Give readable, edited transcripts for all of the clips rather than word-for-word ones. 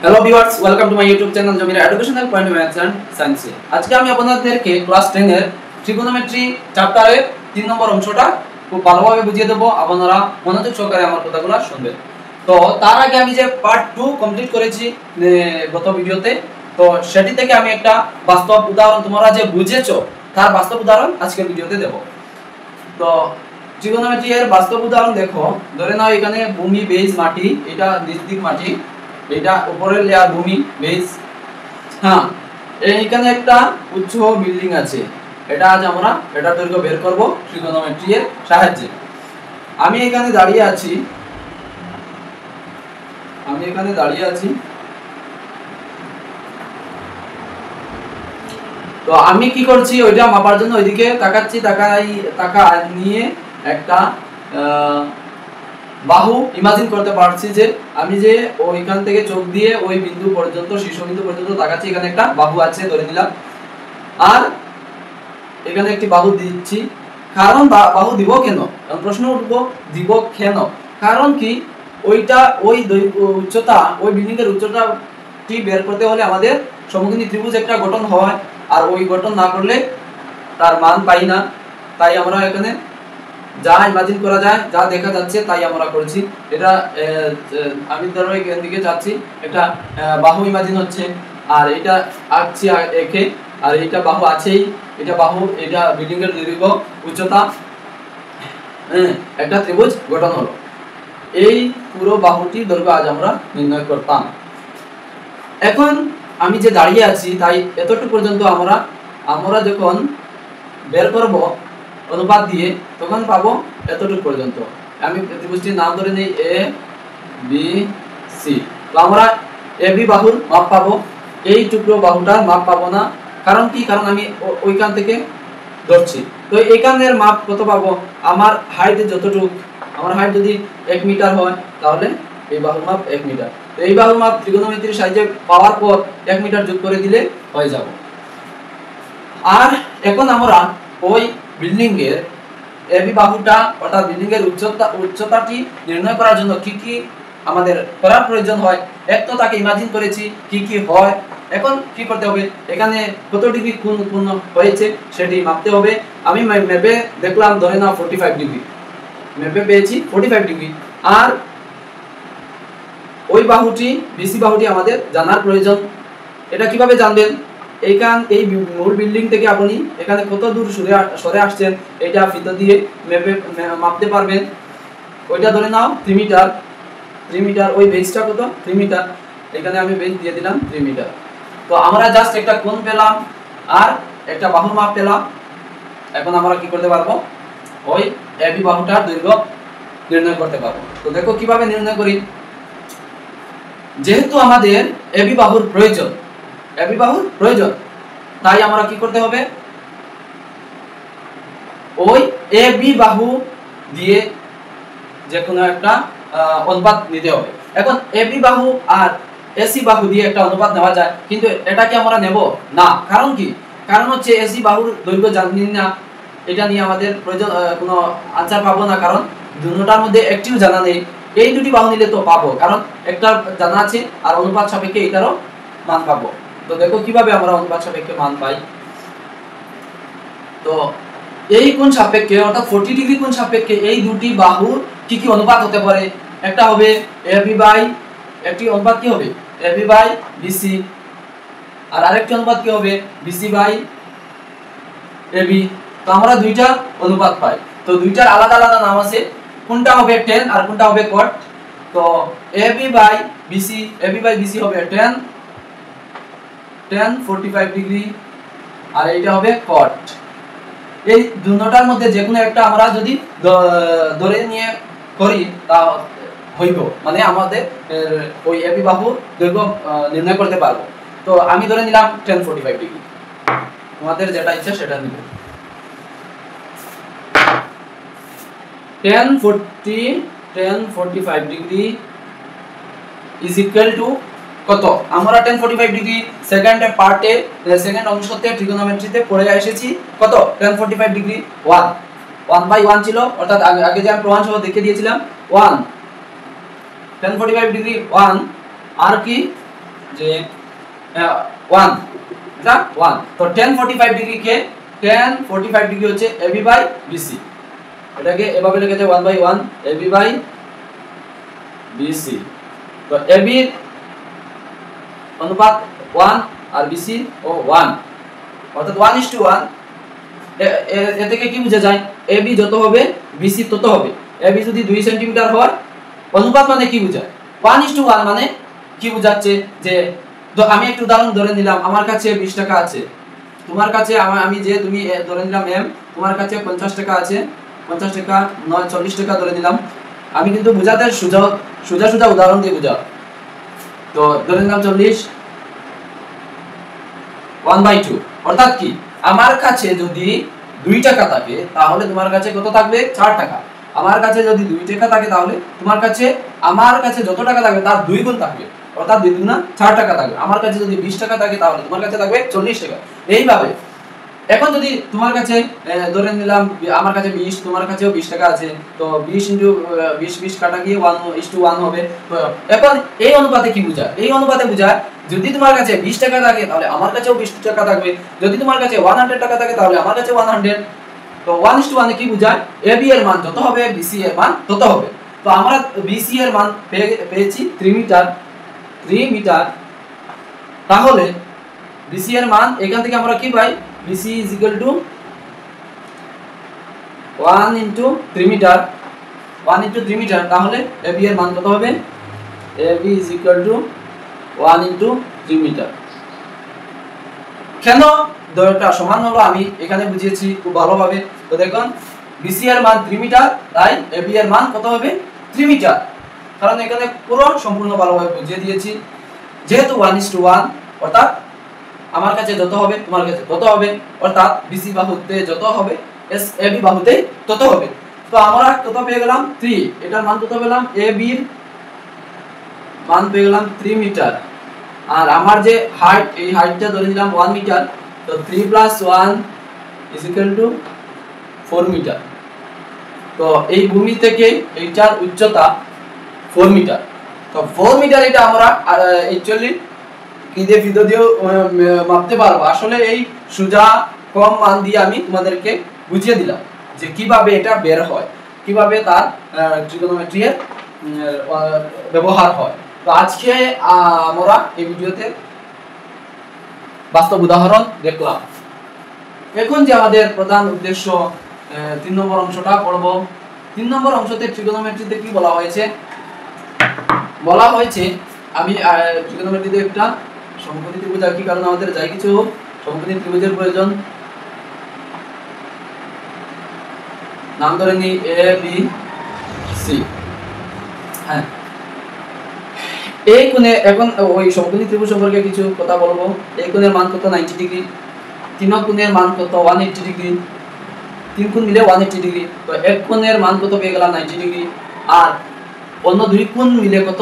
Hello viewers, welcome to my YouTube channel Jamira educational point of maths and science. আজকে আমি আপনাদেরকে class 10 এর trigonometry চ্যাপ্টারের 3 নম্বর অংশটা খুব ভালোভাবে বুঝিয়ে দেব। আপনারা মনোযোগ সহকারে আমার কথাগুলো শুনবেন। তো তার আগে আমি যে পার্ট 2 কমপ্লিট করেছি গত ভিডিওতে, তো সেটি থেকে আমি একটা বাস্তব উদাহরণ তোমরা যে বুঝেছো তার বাস্তব উদাহরণ আজকের ভিডিওতে দেব। তো ট্রিগোনোমেট্রি এর বাস্তব উদাহরণ দেখো, ধরে নাও এখানে ভূমি, বেজ, মাটি, এটা নিচ দিক মাটি, এটা উপরের লেয়ার ভূমি, বেজ। হ্যাঁ, এইখানে একটা উচ্চ বিল্ডিং আছে। এটা আজ আমরা এটা দৈর্ঘ্য বের করব ট্রিগোনোমেট্রি এর সাহায্যে। আমি এখানে দাঁড়িয়ে আছি। তো আমি কি করছি, ওইটা মাপার জন্য ওইদিকে তাকাচ্ছি, তাকা নিয়ে একটা বাহু ইমাজিন করতে পারছি যে আমি যে ওইখান থেকে চোখ দিয়ে ওই বিন্দু পর্যন্ত, শীর্ষবিন্দু পর্যন্ত তাকাচ্ছি। এখানে একটা বাহু আছে ধরে নিলাম, আর এখানে একটি বাহু দিচ্ছি। কারণ বাহু দিব কেন, প্রশ্ন উঠবো, দিব কেন? কারণ কি, ওইটা ওই উচ্চতা, ওই বিল্ডিং এর উচ্চতাটি বের করতে হলে আমাদের সমকোণী ত্রিভুজ একটা গঠন হয়, আর ওই গঠন না করলে তার মান পাই না। তাই আমরা এখানে যা ইমাজিন করা যায়, যা দেখা যাচ্ছে তাই আমরা করছি। এটা আমি ধরো এখান দিকে যাচ্ছি, একটা বাহু ইমাজিন হচ্ছে, আর এটা আঁকছি একে, আর এইটা বাহু আছেই, এটা বাহু, এটা বিল্ডিং এর দৈর্ঘ্য, উচ্চতা, একটা ত্রিভুজ গঠন হলো। এই পুরো বাহুটি দৈর্ঘ্য আজ আমরা নির্ণয় করতাম। এখন আমি যে দাঁড়িয়ে আছি, তাই এতটুকু পর্যন্ত আমরা যখন বের করব অনুপাত দিয়ে, তখন পাবো এতটুকু পর্যন্ত। আমি ত্রিভুজটির নাম ধরে নেই এ বি সি। তো আমরা এ বি বাহুর মাপ পাবো, এই টুকরো বাহুটার মাপ পাবো না। কারণ কি, কারণ আমি ওইখান থেকে ধরছি। তো এইখানের মাপ কত পাবো, আমার হাইট যতটুকু, আমার হাইট যদি 1 মিটার হয়, তাহলে এই বাহুর মাপ 1 মিটার। তো এই বাহুর মাপ ত্রিগোনোমেট্রির সাহায্যে পাওয়ার পর 1 মিটার যোগ করে দিলে হয়ে যাব। আর এখন আমরা ওই বিল্ডিং এর এবি বাহুটা, অর্থাৎ বিল্ডিং এর উচ্চতাটি নির্ণয় করার জন্য কি কি আমাদের করার প্রয়োজন হয়, এক তো তাকে ইমাজিন করেছি কি কি হয়। এখন কি করতে হবে, এখানে কত ডিগ্রি কোণ হয়েছে সেটি মাপতে হবে। আমি ম্যাপে দেখলাম, ধরে নাও 45 ডিগ্রি, ম্যাপে পেয়েছি 45 ডিগ্রি। আর ওই বাহুটি, বিসি বাহুটি আমাদের জানার প্রয়োজন। এটা কিভাবে জানবেন, এই মূল বিল্ডিং থেকে আপনি এখানে কত দূর সরে আসছেন, এটা ফিতা দিয়ে মেপে মাপতে পারবেন। ওইটা ধরে নাও 3 মিটার, ওই বেসটা কত, 3 মিটার, এখানে আমি বেস দিয়ে দিলাম 3 মিটার। তো আমরা জাস্ট একটা কোণ পেলাম আর একটা বাহুর মাপ পেলাম। এখন আমরা কি করতে পারবো, ওই এবি বাহুটার দৈর্ঘ্য নির্ণয় করতে পারবো। তো দেখো কিভাবে নির্ণয় করি। যেহেতু আমাদের এবি বাহুর প্রয়োজন, তাই আমরা কি করতে হবে, ওই এবি বাহু দিয়ে যে কোনো একটা অনুপাত নিতে হবে। এখন এবি বাহু আর এসি বাহু দিয়ে একটা অনুপাত নেওয়া যায়, কিন্তু এটা কি আমরা নেব না। কারণ কি, কারণ হচ্ছে এসি বাহুর দৈর্ঘ্য জানি না, এটা নিয়ে আমাদের প্রয়োজন কোনো আনসার পাবো না, কারণ দুটোটার মধ্যে একটিও জানা নেই। এই দুটি বাহু নিলে তো পাবো, কারণ একটা জানা আছে আর অনুপাত সাপেক্ষে এটারও মান পাবো। তো দেখো কিভাবে আমরা অনুপাত সাপেক্ষে মান পাই। তো এই কোণ সাপেক্ষে, অর্থাৎ 40 ডিগ্রি কোণ সাপেক্ষে এই দুটি বাহুর কি কি অনুপাত হতে পারে, একটা হবে এবি বাই, একটি অনুপাত কি হবে এবি বাই বিসি, আর আরেকটি অনুপাত কি হবে বিসি বাই এবি। তো আমরা দুইটা অনুপাত পাই। তো দুইটার আলাদা আলাদা নাম আছে, কোনটা হবে tan আর কোনটা হবে cot। তো এবি বাই বিসি হবে tan 45 ডিগ্রি, আর এইটা হবে cot। এই দুটোটার মধ্যে যে কোনো একটা আমরা যদি ধরে নিয়ে করি তা হইব, মানে আমাদের ওই এবি বাহু দৈর্ঘ্য নির্ণয় করতে পারবো। তো আমি ধরে নিলাম tan 45 ডিগ্রি, তোমাদের যেটা ইচ্ছা সেটা নিবে। tan 45 degree is equal to কত, আমরা tan 45 ডিগ্রি সেকেন্ড পার্টে, সেকেন্ড অংশতে ট্রিগোনোমেট্রিতে পড়ে এসেছি। কত, tan 45 ডিগ্রি 1/1 ছিল, অর্থাৎ আগে যে আমি প্রমাণ সহ দেখিয়ে দিয়েছিলাম 1 tan 45 ডিগ্রি 1, আর কি যে 1 এটা 1 তো tan 45 ডিগ্রি কে tan 45 ডিগ্রি হচ্ছে AB বাই BC এটাকে এভাবে লেখা যায় 1/1 AB বাই BC তো AB এর অনুপাত 1 আর BC ও 1 অর্থাৎ 1:1 এ থেকে কি বোঝা যায় AB যত হবে BC তত হবে AB যদি 2 সেমি হয় অনুপাত মানে কি বোঝায় 1:1 মানে কি বোঝাচ্ছে যে তো আমি একটু উদাহরণ ধরে নিলাম আমার কাছে 20 টাকা আছে তোমার কাছে আমি যে তুমি ধরে নিলাম M তোমার কাছে 50 টাকা আছে 50 টাকা 40 টাকা ধরে নিলাম আমি কিন্তু বোঝাতে সোজা উদাহরণ দিয়ে বোঝাও তো ধরে নিলাম 40 1/2 অর্থাৎ কি আমার কাছে যদি 2 টাকা থাকে তাহলে তোমার কাছে কত থাকবে 4 টাকা আমার কাছে যদি 2 টাকা থাকে তাহলে তোমার কাছে আমার কাছে যত টাকা থাকবে তার 2 গুণ থাকবে অর্থাৎ 2 গুণ 4 টাকা থাকবে আমার কাছে যদি 20 টাকা থাকে তাহলে তোমার কাছে থাকবে 40 টাকা এইভাবে এখন যদি তোমার কাছে ধরে নিলাম আমার কাছে 20 তোমার কাছেও 20 টাকা আছে তো 20 * 20 কাটা গিয়ে 1:1 হবে তো এখন এই অনুপাতে কি বোঝায় এই অনুপাতে বোঝায় যদি তোমার কাছে 20 টাকা থাকে তাহলে আমার কাছেও 20 টাকা থাকবে যদি তোমার কাছে 100 টাকা থাকে তাহলে আমার কাছে 100 তো 1:1 কি বোঝায় AB এর মান যত হবে BC এর মান তত হবে তো আমরা BC এর মান পেয়েছি 3 মিটার তাহলে BC এর মান এখান থেকে আমরা কি পাই BC is equal to 1 into 3 meter 1 into 3 meter তাহলে AB এর মান কত হবে AB is equal to 1 into 3 meter কেন দৈর্ঘ্যটা সমান হলো আমি এখানে বুঝিয়েছি খুব ভালোভাবে তো দেখুন BC এর মান 3 মিটার তাই AB এর মান কত হবে 3 মিটার কারণ এখানে পুরো সম্পূর্ণ ভালোভাবে বুঝিয়ে দিয়েছি যেহেতু 1:1 অর্থাৎ আমার কাছে যত হবে তোমার কাছে তত হবে অর্থাৎ BC বাহুতে যত হবে AB বাহুতে তত হবে তো আমরা কত পেয়ে গেলাম 3 এটার মান কত পেলাম AB এর মান পেয়ে গেলাম 3 মিটার আর আমার যে হাইট এই হাইটটা ধরে নিলাম 1 মিটার তো 3 + 1 = 4 মিটার তো এই ভূমি থেকে এইটার উচ্চতা 4 মিটার তো 4 মিটার এটা আমরা অ্যাকচুয়ালি কি দিয়ে ভিডিও দিয়ে মাপতে পারবো আসলে এই সোজা কম মান দিয়ে আমি তোমাদেরকে বুঝিয়ে দিলাম যে কিভাবে এটা বের হয় কিভাবে তার ট্রিগোনোমেট্রি এর ব্যবহার হয় তো আজকে আমরা এই ভিডিওতে বাস্তব উদাহরণ দেখলাম এখন যে আমাদের প্রধান উদ্দেশ্য 3 নম্বর অংশটা পড়ব 3 নম্বর অংশতে ট্রিগোনোমেট্রিতে কি বলা হয়েছে আমি ট্রিগোনোমেট্রিতে একটা সমকোণী ত্রিভুজ আঁকি কারণ আমাদের যাই কিছু সমকোণী ত্রিভুজের প্রয়োজন নাম ধরে নিই ABC হ্যাঁ এই কোণে এখন ওই সমকোণী ত্রিভুজ সম্পর্কে কিছু কথা বলবো এই কোণের মান কত 90 ডিগ্রি তিন কোণের মান কত 180 ডিগ্রি তিন কোণ মিলে 180 ডিগ্রি তো এক কোণের মান কত পেয়ে গেলাম 90 ডিগ্রি আর অন্য দুই কোণ মিলে কত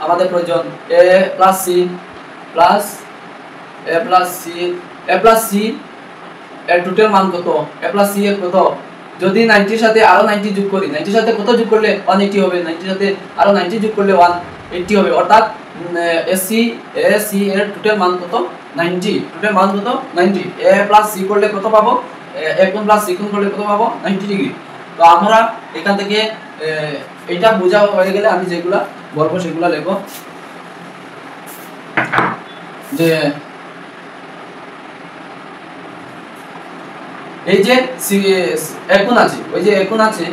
আমাদের প্রয়োজন A + C এর টোটাল মান কত A + C এর কত যদি 90 এর সাথে আরো 90 যোগ করি 90 এর সাথে কত যোগ করলে 180 হবে 90 এর সাথে আরো 90 যোগ করলে 180 হবে অর্থাৎ AC এর টোটাল মান কত 90 টোটাল মান কত 90 A + C করলে কত পাবো A কোণ + C কোণ করলে কত পাবো 90 ডিগ্রি তো আমরা এখান থেকে এটা বোঝা হয়ে গেলে আমি যেগুলা বলবো সেগুলা লিখো যে এই যে একোণ আছে ওই যে একোণ আছে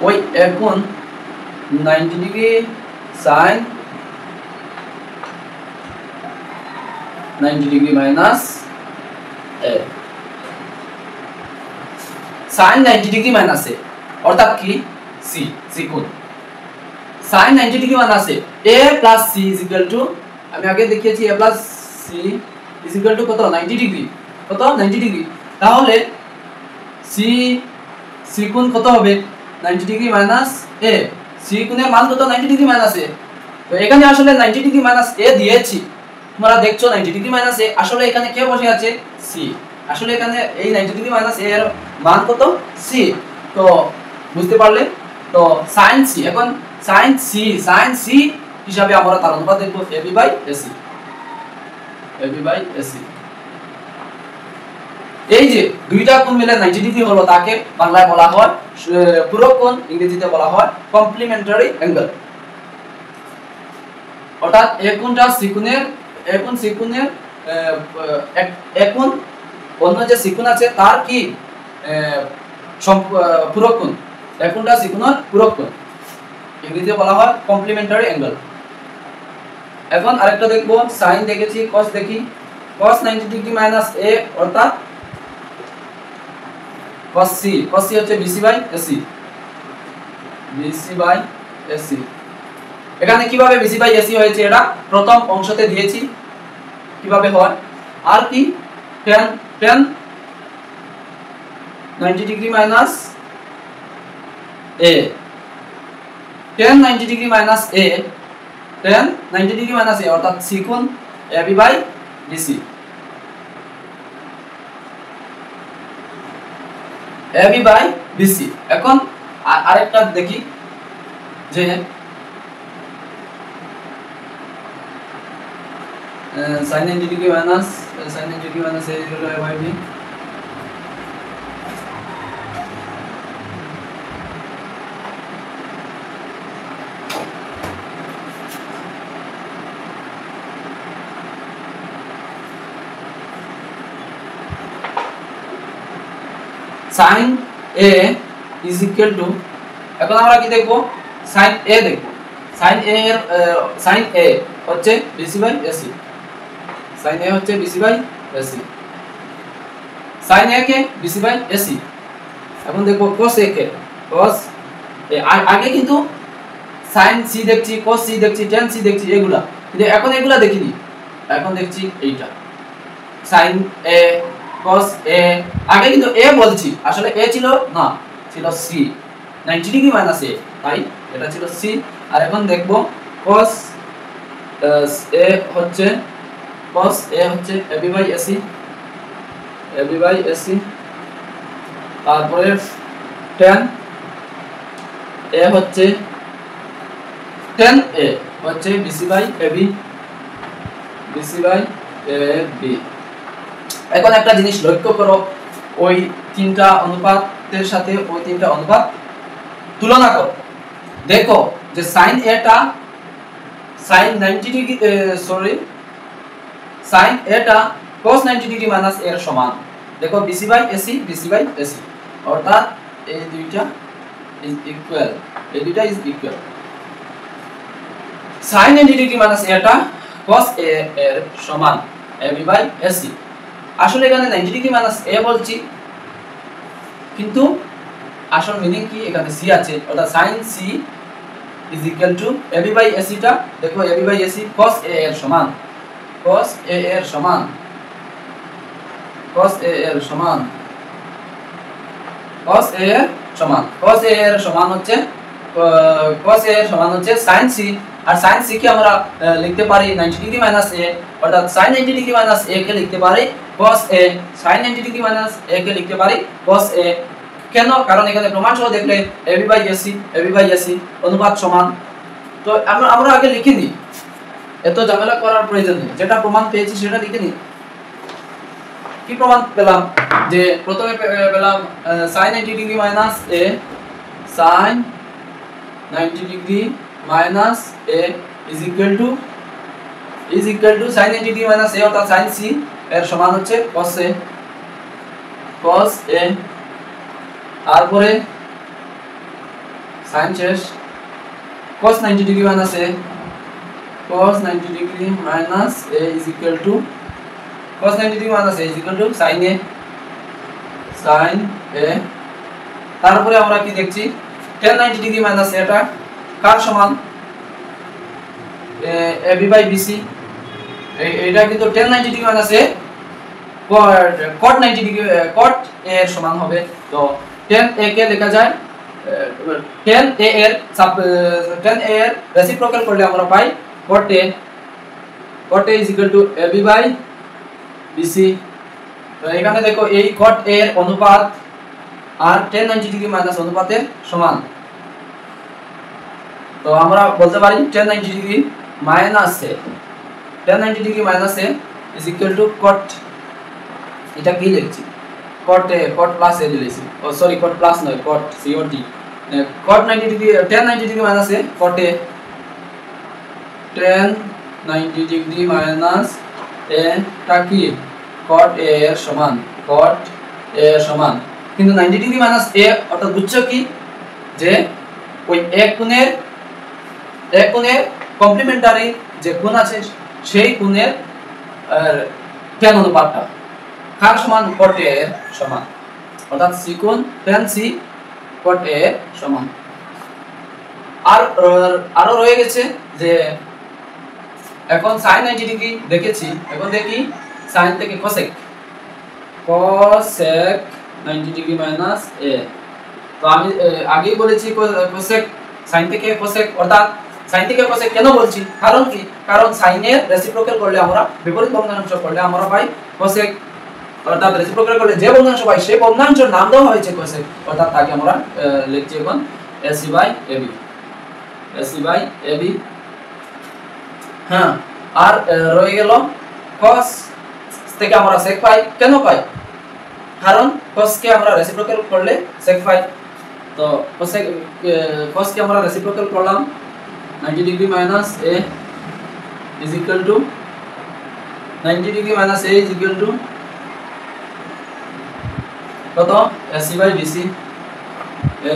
ওই একোণ 90 degree sin 90 degree minus a sin 90 degree minus a অর্থাৎ কি c কোণ sin 90 degree minus a plus c is equal to আমি আগে দেখিয়েছি a plus c is equal to কত 90 ডিগ্রি কত 90 ডিগ্রি তাহলে c কোণ কত হবে 90 ডিগ্রি মাইনাস a c কোণের মান কত 90 ডিগ্রি মাইনাস a তো এখানে আসলে 90 ডিগ্রি মাইনাস a দিয়েছি তোমরা দেখছো 90 ডিগ্রি মাইনাস a আসলে এখানে কে বসে আছে c আসলে এখানে এই 90 ডিগ্রি মাইনাস a এর মান কত c তো বুঝতে পারলে তো sin c এখন sin c হিসাবে আমরা তার অনুপাত দেখব ab/ac এবি বাই এসি। এই যে দুইটা কোণ মিলে 90 ডিগ্রি হলো তাকে বাংলায় বলা হয় পূরক কোণ, ইংরেজিতে বলা হয় কমপ্লিমেন্টারি অ্যাঙ্গেল। অর্থাৎ এক কোণটা সিকোণের এক কোণ অন্য যে সিকোণ আছে তার কি পূরক কোণ, এক কোণটা সিকোণের পূরক কোণ, ইংরেজিতে বলা হয় কমপ্লিমেন্টারি অ্যাঙ্গেল। এখন আরেকটা দেখবো, সাইন দেখেছি, cos দেখি। cos 90 ডিগ্রি মাইনাস a অর্থাৎ cos c হচ্ছে bc by ac, bc by ac। এখানে কিভাবে bc বাই ac হয়েছে এটা প্রথম অংশতে দিয়েছি কিভাবে হয়। আর কি tan 90 degree minus a, tan 90 degree minus a, tan 90 degree minus a অর্থাৎ সিকোণ ab by bc, ab by bc। এখন আরেকটা দেখি যে sin 90 degree minus a equal to a by b। sin a is equal to, এখন আমরা কি দেখব, sin a দেখব। sin a এর sin a হচ্ছে bc by ac, sin a হচ্ছে bc by ac, sin a কে bc বাই ac। এখন দেখব cos a K, cos a আগে কিন্তু sin c দেখছি, cos c দেখছি, tan c দেখছি এগুলা, কিন্তু এখন এগুলা দেখিনি, এখন দেখছি এইটা sin a cos a। আগে কিন্তু a বলছি, আসলে a ছিল না, ছিল c 90 ডিগ্রি মাইনাস a, তাই এটা ছিল c। আর এখন দেখব cos a হচ্ছে ab by ac, ab by ac। তারপরে tan a হচ্ছে tan a হচ্ছে bc by ab, bc by ab। এখন একটা জিনিস লক্ষ্য করো, ওই তিনটা অনুপাতের সাথে ওই তিনটা অনুপাত তুলনা করো, দেখো যে sin a টা sin 90 ডিগ্রি sin a টা cos 90 ডিগ্রি মাইনাস a এর সমান। দেখো bc by ac, bc by ac অর্থাৎ এই দুইটা ইজ ইকুয়াল, এই দুইটা is equal. sin 90 degree minus a টা cos a এর সমান ab বাই ac। আসলে এখানে 90 ডিগ্রি মাইনাস a বলছি, কিন্তু আসল মিনিং কি, এখানে c আছে, অর্থাৎ sin c is equal to ab by ac টা দেখো ab by ac cos a এর সমান, cos a এর সমান, cos a এর সমান, cos a এর সমান, cos a এর সমান হচ্ছে cos a এর সমান হচ্ছে sin c। আর sin c কে আমরা লিখতে পারি 90 ডিগ্রি মাইনাস a, অর্থাৎ sin 90 ডিগ্রি মাইনাস a কে লিখতে পারি cos a, sin 90 degree minus a কে লিখতে পারি cos a। কেন? কারণ এখানে প্রমাণ সহ দেখলে ab by ac অনুপাত সমান। তো আমরা আগে লিখে নিই, এত ঝামেলা করার প্রয়োজন নেই, যেটা প্রমাণ পেয়েছি সেটা লিখে নিই। কি প্রমাণ পেলাম, যে প্রথমে পেলাম sin 90 degree minus a, sin 90 degree minus a is equal to sin 90 degree minus a অর্থাৎ sin c এর সমান হচ্ছে cos a, cos a। তারপরে sin শেষ, cos 90 degree minus a, cos 90 degree minus a is equal to cos 90 degree minus a is equal to sin a, sin a। তারপরে আমরা কি দেখছি, tan 90 ডিগ্রি মাইনাস a টা কার সমান, ab by bc। এইটা কিন্তু tan 90 degree minus a cot 90 degree cot a এর সমান হবে। তো tan a কে লেখা যায় tan a এর রেসিপ্রোকাল করলে আমরা পাই cot a is equal to ab by bc। তো এখানে দেখো এই cot a এর অনুপাত আর tan 90 ডিগ্রি মাইনাস অনুপাতের সমান। তো আমরা বলতে পারি tan 90 degree minus a, tan 90 degree minus a is equal to cot, এটা কি লিখছি cot a cot plus a লিখছি, ও সরি cot প্লাস নয় cot cot cot 90 degree tan 90 degree minus a cot a tan 90 degree minus a টা কি cot a এর সমান, cot a এর সমান, কিন্তু 90 ডিগ্রি মাইনাস a অর্থাৎ বুঝছো কি যে ওই এক কোণের কমপ্লিমেন্টারি যে কোণ আছে সেই কোণের tan অনুপাতটা কার সমান cot a এর সমান, অর্থাৎ c কোণ tan c cot a এর সমান। আর আরো রয়ে গেছে যে এখন sin 90 ডিগ্রি দেখেছি, এখন দেখি sin থেকে cosec 90 ডিগ্রি মাইনাস a, তো আমি আগেই বলেছি cosec sin থেকে cosec, অর্থাৎ sin থেকে cosec কেন বলছি, কারণ কি, কারণ sin এর রেসিপ্রোকাল করলে আমরা বিপরীত ভগ্নাংশ করলে আমরা পাই cosec, অর্থাৎ রেসিপ্রোকাল করলে যে ভগ্নাংশ পাই সেই ভগ্নাংশের নাম দেওয়া হয়েছে cosec, অর্থাৎ তাকে আমরা লিখছি এখন AC/AB, AC/AB। হ্যাঁ, আর রয়ে গেল cos থেকে আমরা sec পাই, কেন পাই, কারণ cos কে আমরা রেসিপ্রোকাল করলে sec পাই, তো cos কে আমরা রেসিপ্রোকাল করলাম 90 degree minus a is equal to 90 degree minus a is equal to কত AC/BC,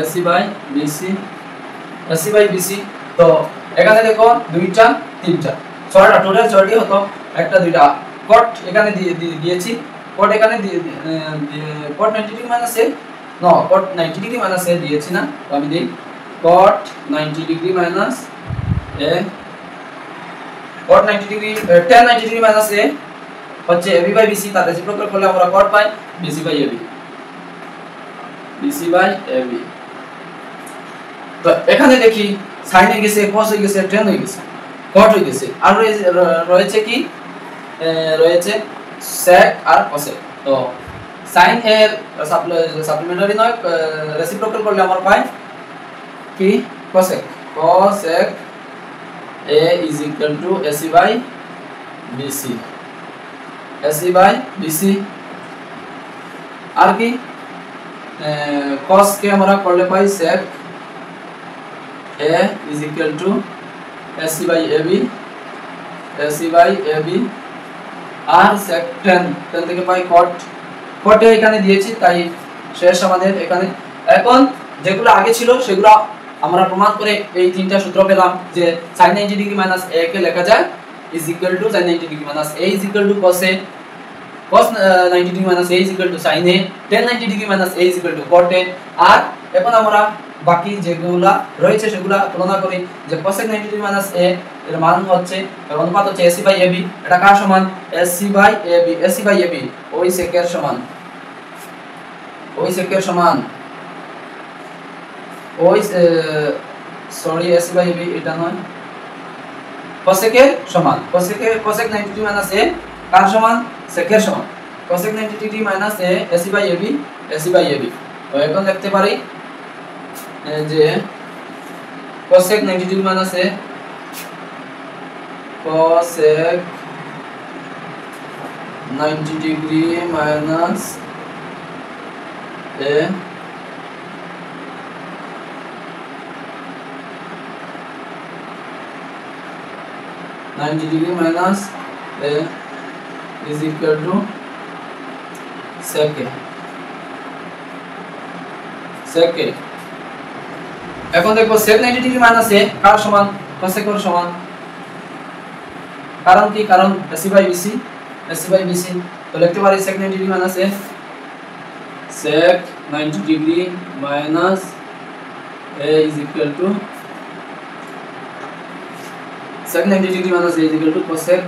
AC/BC, AC/BC। তো এখানে দেখো দুইটা তিনটা ছয়টা, টোটাল 6টি হতো, একটা দুইটা cot এখানে দিয়েছি, cot এখানে cot 90 degree minus a no cot 90 degree minus a দিয়েছি না, তো আমি দেই cot 90 degree minus a, cot 90 degree tan 90 degree minus a হচ্ছে AB/BC, তার রেসিপ্রোকাল করলে আমরা cot পাই BC/AB, BC/AB। তো এখানে দেখি sin হয়ে গেছে, cos হয়ে গেছে, tan হয়ে গেছে, cot হয়ে গেছে, আর রয়েছে কি, রয়েছে sec আর cosec। তো sin এর সাপ্লিমেন্টারি নয়, রেসিপ্রোকাল করলে আমরা পাই কি cosec, cosec a is equal to AC/BC, AC/BC। আর কি cos কে আমরা করলে পাই sec a is equal to AC/AB, AC/AB। R sec tan থেকে পাই cot এ এখানে দিয়েছি, তাই শেষ আমাদের এখানে। এখন যেগুলো আগে ছিল সেগুলো আমরা প্রমাণ করে এই তিনটা সূত্র পেলাম যে sin 90 ডিগ্রি মাইনাস a কে লেখা যায় is equal to sin 90 degree minus a is equal to cos a, cos 90 degree minus a is equal to sin a, tan 90 degree minus a is equal to cot a। আর এখন আমরা বাকি যেগুলা রয়েছে সেগুলা তুলনা করি যে cosec 90 ডিগ্রি মাইনাস a এর মান হচ্ছে, অনুপাত হচ্ছে AC/AB, এটা কার সমান AC/AB, AC/AB ওই সেকের সমান, ওই সেকের সমান, ওই সরি AC/AB এটা নয়, cosec এর সমান, cosec 90 ডিগ্রি মাইনাস a কার সমান, সেকের সমান, cosec 90 degree minus a AC/AB, AC/AB। তো এখন লিখতে পারি যে cosec 90 degree minus a, cosec 90 degree minus a is equal to sec a, sec a। এখন দেখো sec 90 ডিগ্রি মাইনাস a কার সমান, cosec এর সমান, কারণ কি, কারণ AC/BC, AC/BC। তো লিখতে পারি sec 90 degree minus a, sec 90 degree minus a is equal to sec 90 degree minus a is equal to cosec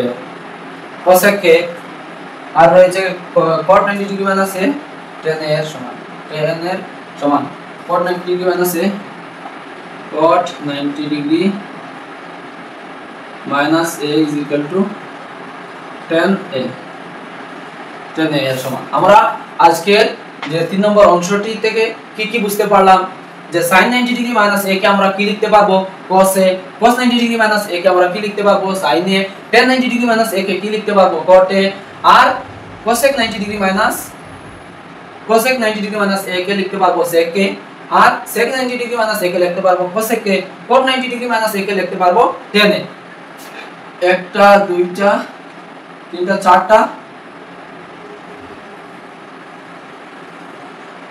a, cosec a। আর রয়েছে cot 90 degree minus a tan এর সমান, tan এর সমান, cot 90 degree minus a, cot 90 degree minus a is equal to tan a, এর সমান। আমরা আজকের যে 3 নম্বর অংশটি থেকে কি কি বুঝতে পারলাম, যে sin 90 ডিগ্রি মাইনাস a কে আমরা কি লিখতে পারবো cos a, cos 90 degree minus a কে আমরা কি লিখতে পারবো sin a, tan 90 degree minus a কে কি লিখতে পারবো cot a, আর cosec 90 ডিগ্রি মাইনাস a কে লিখতে পারবো sec a, আর sec 90 ডিগ্রি মাইনাস a কে লিখতে পারবো cosec a, cot 90 degree minus a কে লিখতে পারবো tan a। একটা দুইটা তিনটা চারটা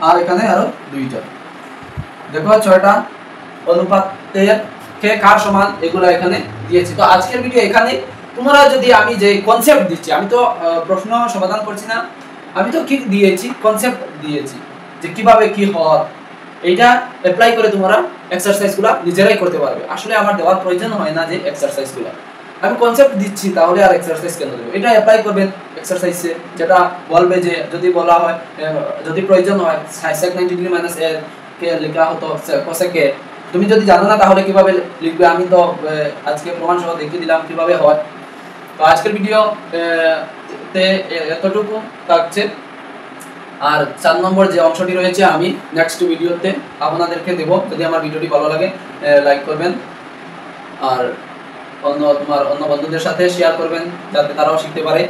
আর এখানে আরো দুইটা, দেখো ছয়টা অনুপাতের কে কার সমান এগুলো এখানে দিয়েছি। তো আজকের ভিডিও এখানে, তোমরা যদি আমি যে কনসেপ্ট দিচ্ছি, আমি তো প্রশ্ন সমাধান করছি না, আমি তো কি দিয়েছি কনসেপ্ট দিয়েছি যে কিভাবে কি হয়, এইটা অ্যাপ্লাই করে তোমরা এক্সারসাইজগুলো নিজেরাই করতে পারবে। আসলে আমার দেওয়ার প্রয়োজন হয় না যে এক্সারসাইজগুলো, আমি কনসেপ্ট দিচ্ছি তাহলে আর এক্সারসাইজ কেন দেব, এটা অ্যাপ্লাই করবেন এক্সারসাইজে, যেটা বলবে যে যদি বলা হয় যদি প্রয়োজন হয় sec 90 ডিগ্রি মাইনাস a কে লেখা হতো cosec a, তুমি যদি জানো না তাহলে কিভাবে লিখবে, আমি তো আজকে প্রমাণ সহ দেখিয়ে দিলাম কিভাবে হয়। তো আজকের ভিডিও তে এতটুকু থাকছে, আর 4 নম্বর যে অংশটি রয়েছে আমি নেক্সট ভিডিওতে আপনাদেরকে দেব। যদি আমার ভিডিওটি ভালো লাগে লাইক করবেন, আর অন্য বন্ধুদের সাথে শেয়ার করবেন যাতে তারাও শিখতে পারে,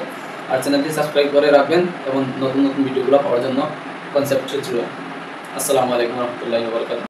আর চ্যানেলটি সাবস্ক্রাইব করে রাখবেন এবং নতুন নতুন ভিডিওগুলো পাওয়ার জন্য কনসেপ্ট ছিল। আসসালামু আলাইকুম ওয়া রাহমাতুল্লাহি ওয়া বারাকাতুহু।